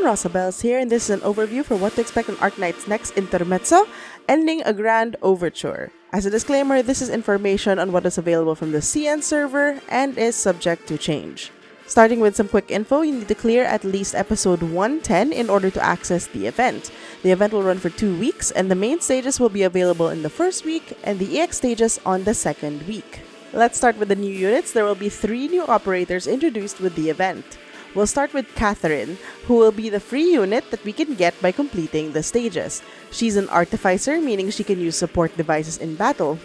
Rosabels here, and this is an overview for what to expect on Arknights' next intermezzo, ending a grand overture. As a disclaimer, this is information on what is available from the CN server and is subject to change. Starting with some quick info, you need to clear at least episode 110 in order to access the event. The event will run for 2 weeks, and the main stages will be available in the first week and the EX stages on the second week. Let's start with the new units. There will be 3 new operators introduced with the event. We'll start with Catherine, who will be the free unit that we can get by completing the stages. She's an artificer, meaning she can use support devices in battle.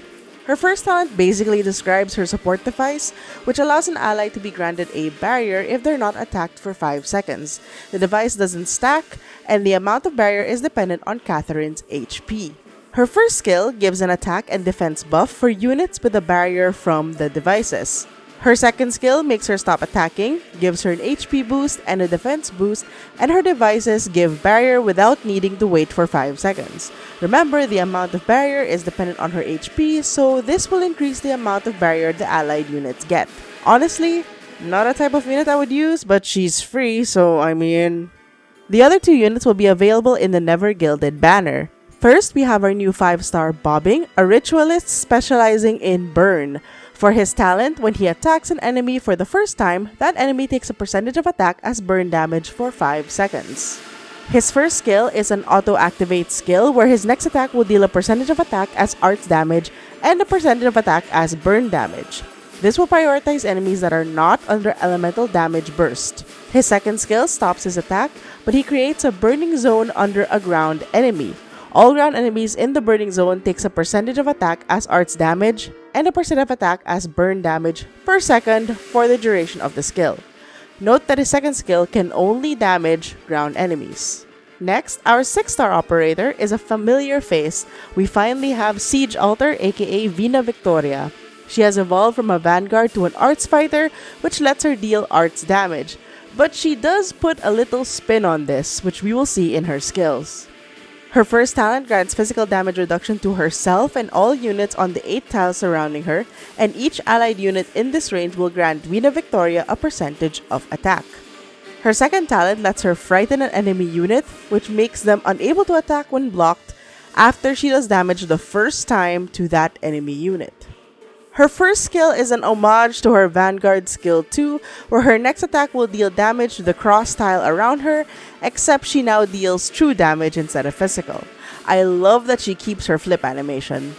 Her first talent basically describes her support device, which allows an ally to be granted a barrier if they're not attacked for 5 seconds. The device doesn't stack, and the amount of barrier is dependent on Catherine's HP. Her first skill gives an attack and defense buff for units with a barrier from the devices. Her second skill makes her stop attacking, gives her an HP boost and a defense boost, and her devices give barrier without needing to wait for 5 seconds. Remember, the amount of barrier is dependent on her HP, so this will increase the amount of barrier the allied units get. Honestly, not a type of unit I would use, but she's free, so I mean... The other 2 units will be available in the Never Gilded banner. First, we have our new 5-star Bobbing, a ritualist specializing in burn. For his talent, when he attacks an enemy for the first time, that enemy takes a percentage of attack as burn damage for 5 seconds. His first skill is an auto-activate skill where his next attack will deal a percentage of attack as arts damage and a percentage of attack as burn damage. This will prioritize enemies that are not under elemental damage burst. His second skill stops his attack, but he creates a burning zone under a ground enemy. All ground enemies in the burning zone takes a percentage of attack as arts damage and a percent of attack as burn damage per second for the duration of the skill. Note that his second skill can only damage ground enemies. Next, our 6-star operator is a familiar face. We finally have Siege Alter, aka Vina Victoria. She has evolved from a vanguard to an arts fighter, which lets her deal arts damage. But she does put a little spin on this, which we will see in her skills. Her first talent grants physical damage reduction to herself and all units on the 8 tiles surrounding her, and each allied unit in this range will grant Vina Victoria a percentage of attack. Her second talent lets her frighten an enemy unit, which makes them unable to attack when blocked after she does damage the first time to that enemy unit. Her first skill is an homage to her Vanguard skill 2, where her next attack will deal damage to the cross tile around her, except she now deals true damage instead of physical. I love that she keeps her flip animation.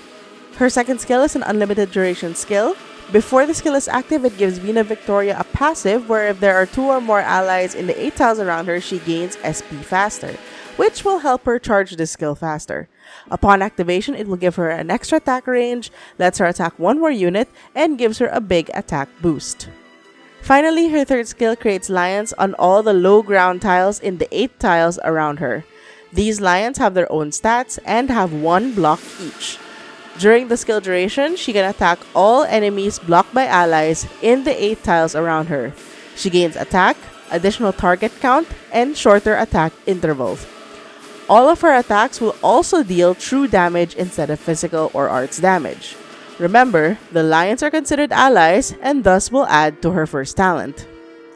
Her second skill is an unlimited duration skill. Before the skill is active, it gives Vina Victoria a passive where if there are 2 or more allies in the 8 tiles around her, she gains SP faster, which will help her charge this skill faster. Upon activation, it will give her an extra attack range, lets her attack 1 more unit, and gives her a big attack boost. Finally, her third skill creates lions on all the low ground tiles in the 8 tiles around her. These lions have their own stats and have 1 block each. During the skill duration, she can attack all enemies blocked by allies in the 8 tiles around her. She gains attack, additional target count, and shorter attack intervals. All of her attacks will also deal true damage instead of physical or arts damage. Remember, the lions are considered allies and thus will add to her first talent.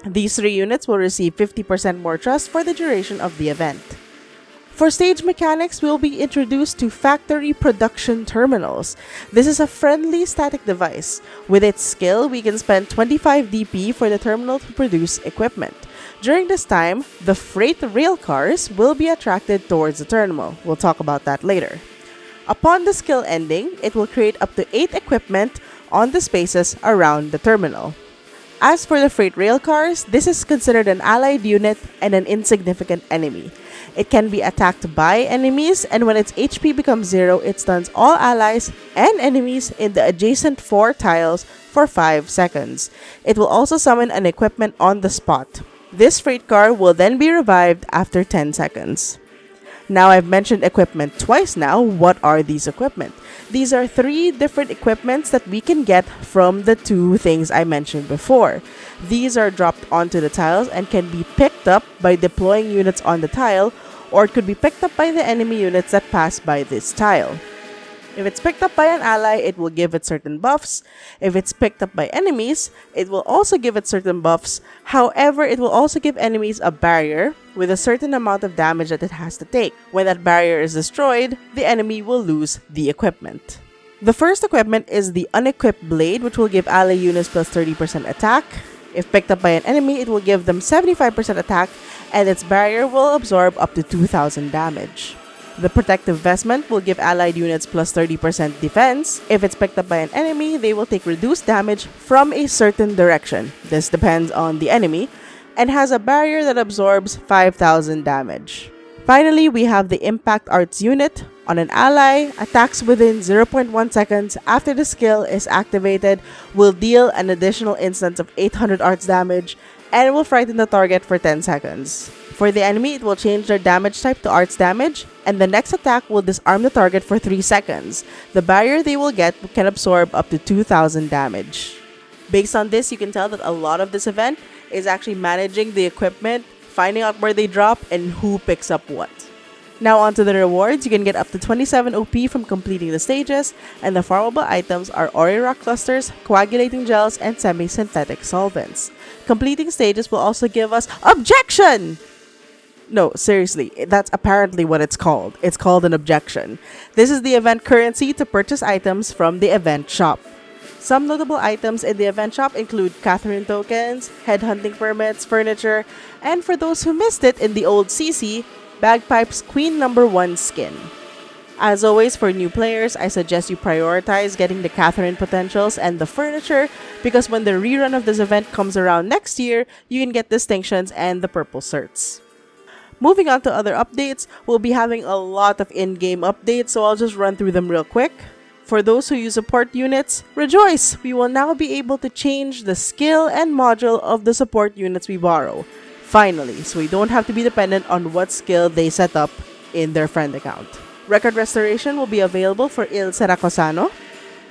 These 3 units will receive 50% more trust for the duration of the event. For stage mechanics, we will be introduced to factory production terminals. This is a friendly static device. With its skill, we can spend 25 DP for the terminal to produce equipment. During this time, the freight rail cars will be attracted towards the terminal. We'll talk about that later. Upon the skill ending, it will create up to 8 equipment on the spaces around the terminal. As for the freight rail cars, this is considered an allied unit and an insignificant enemy. It can be attacked by enemies, and when its HP becomes 0, it stuns all allies and enemies in the adjacent 4 tiles for 5 seconds. It will also summon an equipment on the spot. This freight car will then be revived after 10 seconds. Now I've mentioned equipment twice now. What are these equipment? These are 3 different equipments that we can get from the 2 things I mentioned before. These are dropped onto the tiles and can be picked up by deploying units on the tile, or it could be picked up by the enemy units that pass by this tile. If it's picked up by an ally, it will give it certain buffs. If it's picked up by enemies, it will also give it certain buffs. However, it will also give enemies a barrier, with a certain amount of damage that it has to take. When that barrier is destroyed, the enemy will lose the equipment. The first equipment is the unequipped blade, which will give ally units plus 30% attack. If picked up by an enemy, it will give them 75% attack, and its barrier will absorb up to 2000 damage. The protective vestment will give allied units plus 30% defense. If it's picked up by an enemy, they will take reduced damage from a certain direction. This depends on the enemy, and has a barrier that absorbs 5000 damage. Finally, we have the Impact Arts unit. On an ally, attacks within 0.1 seconds after the skill is activated will deal an additional instance of 800 arts damage and will frighten the target for 10 seconds. For the enemy, it will change their damage type to arts damage, and the next attack will disarm the target for 3 seconds. The barrier they will get can absorb up to 2000 damage. Based on this, you can tell that a lot of this event is actually managing the equipment, finding out where they drop, and who picks up what. Now onto the rewards. You can get up to 27 OP from completing the stages, and the farmable items are Ori Rock Clusters, Coagulating Gels, and Semi-Synthetic Solvents. Completing stages will also give us Objection! No, seriously, that's apparently what it's called. It's called an Objection. This is the event currency to purchase items from the event shop. Some notable items in the event shop include Catherine tokens, headhunting permits, furniture, and for those who missed it in the old CC, Bagpipe's Queen Number 1 skin. As always, for new players, I suggest you prioritize getting the Catherine potentials and the furniture, because when the rerun of this event comes around next year, you can get distinctions and the purple certs. Moving on to other updates, we'll be having a lot of in-game updates, so I'll just run through them real quick. For those who use support units, rejoice! We will now be able to change the skill and module of the support units we borrow. Finally, so we don't have to be dependent on what skill they set up in their friend account. Record restoration will be available for Il Seracosano.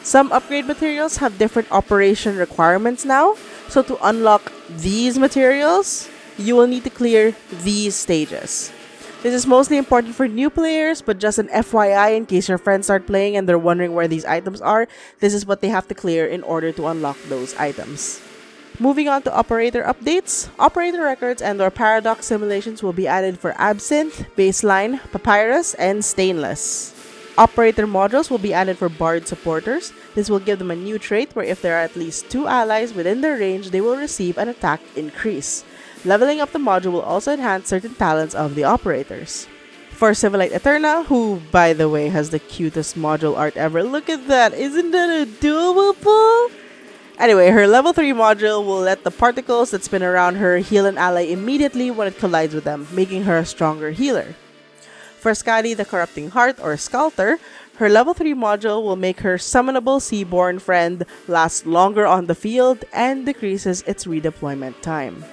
Some upgrade materials have different operation requirements now, so to unlock these materials, you will need to clear these stages. This is mostly important for new players, but just an FYI in case your friends start playing and they're wondering where these items are, this is what they have to clear in order to unlock those items. Moving on to operator updates, operator records and/or paradox simulations will be added for Absinthe, Baseline, Papyrus, and Stainless. Operator modules will be added for Bard supporters. This will give them a new trait where if there are at least 2 allies within their range, they will receive an attack increase. Leveling up the module will also enhance certain talents of the operators. For Civilite Eterna, who, by the way, has the cutest module art ever. Look at that! Isn't that adorable? Anyway, her level 3 module will let the particles that spin around her heal an ally immediately when it collides with them, making her a stronger healer. For Skadi the Corrupting Heart, or Sculptor, her level 3 module will make her summonable Seaborn friend last longer on the field and decreases its redeployment time.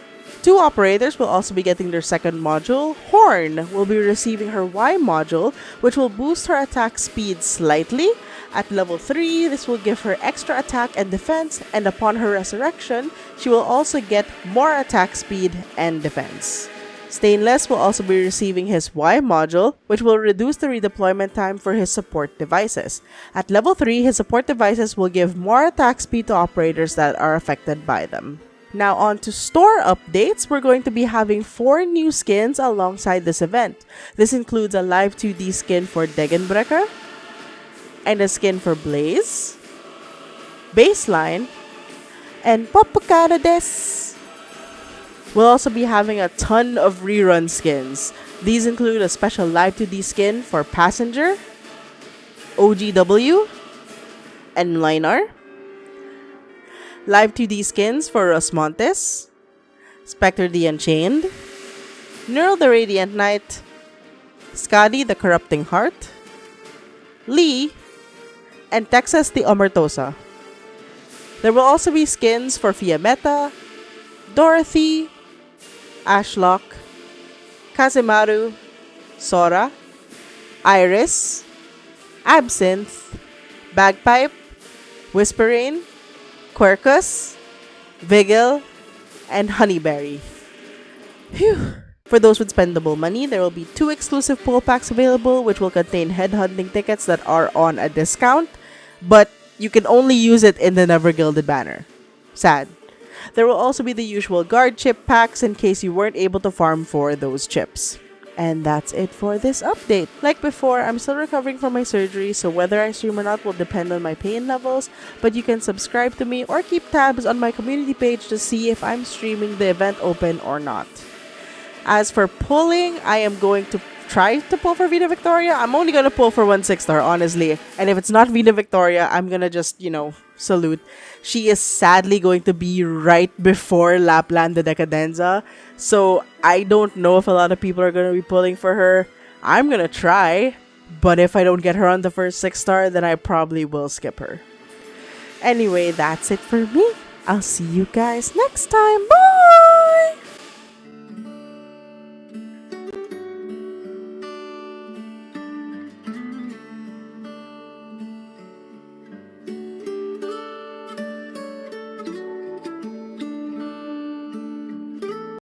2 operators will also be getting their second module. Horn will be receiving her Y module, which will boost her attack speed slightly. At level 3, this will give her extra attack and defense, and upon her resurrection, she will also get more attack speed and defense. Stainless will also be receiving his Y module, which will reduce the redeployment time for his support devices. At level 3, his support devices will give more attack speed to operators that are affected by them. Now on to store updates, we're going to be having 4 new skins alongside this event. This includes a live 2D skin for Degenbrecher, and a skin for Blaze, Baseline, and Popocata Des. We'll also be having a ton of rerun skins. These include a special live 2D skin for Passenger, OGW, and Linar, live 2D skins for Rosmontes, Spectre the Unchained, Neural the Radiant Knight, Skadi the Corrupting Heart, Lee, and Texas the Omertosa. There will also be skins for Fiametta, Dorothy, Ashlock, Kazemaru, Sora, Iris, Absinthe, Bagpipe, Whisperain, Quercus, Vigil, and Honeyberry. Phew! For those with spendable money, there will be 2 exclusive pull packs available, which will contain headhunting tickets that are on a discount, but you can only use it in the Never Gilded banner. Sad. There will also be the usual guard chip packs in case you weren't able to farm for those chips. And that's it for this update. Like before, I'm still recovering from my surgery, so whether I stream or not will depend on my pain levels, but you can subscribe to me or keep tabs on my community page to see if I'm streaming the event open or not. As for pulling, I am going to try to pull for Vita Victoria. I'm only going to pull for 1 6-star, honestly. And if it's not Vita Victoria, I'm going to just, salute. She is sadly going to be right before Lappland the Decadenza. So I don't know if a lot of people are going to be pulling for her. I'm going to try. But if I don't get her on the first 6-star, then I probably will skip her. Anyway, that's it for me. I'll see you guys next time. Bye!